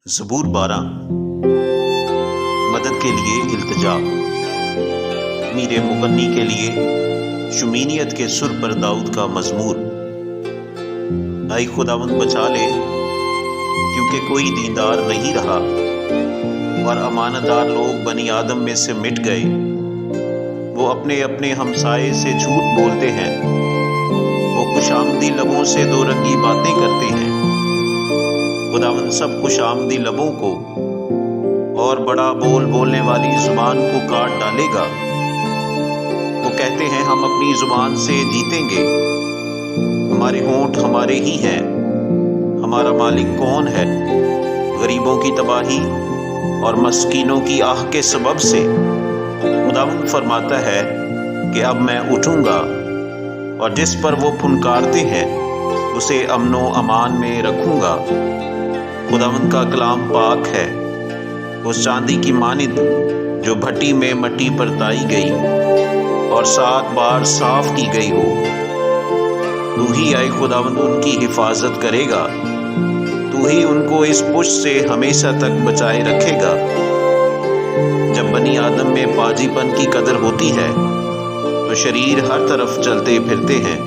زبور 12 مدد کے لیے التجا۔ میر مغنی کے لیے شمینیت کے سر پر داؤد کا مزمور۔ اے خداوند بچا لے، کیونکہ کوئی دیندار نہیں رہا اور امانت دار لوگ بنی آدم میں سے مٹ گئے۔ وہ اپنے اپنے ہمسائے سے جھوٹ بولتے ہیں، وہ خوش آمدی لبوں سے دو رنگی باتیں کرتے ہیں۔ خداوند سب خوش آمدی لبوں کو اور بڑا بول بولنے والی زبان کو کاٹ ڈالے گا۔ وہ کہتے ہیں ہم اپنی زبان سے جیتیں گے، ہمارے ہونٹ ہمارے ہی ہیں، ہمارا مالک کون ہے؟ غریبوں کی تباہی اور مسکینوں کی آہ کے سبب سے خداوند فرماتا ہے کہ اب میں اٹھوں گا اور جس پر وہ پھنکارتے ہیں اسے امن و امان میں رکھوں گا۔ خداوند کا کلام پاک ہے، اس چاندی کی مانند جو بھٹی میں مٹی پر تائی گئی اور 7 بار صاف کی گئی ہو۔ تو ہی اے خداوند ان کی حفاظت کرے گا، تو ہی ان کو اس پشت سے ہمیشہ تک بچائے رکھے گا۔ جب بنی آدم میں پاجی پن کی قدر ہوتی ہے تو شریر ہر طرف چلتے پھرتے ہیں۔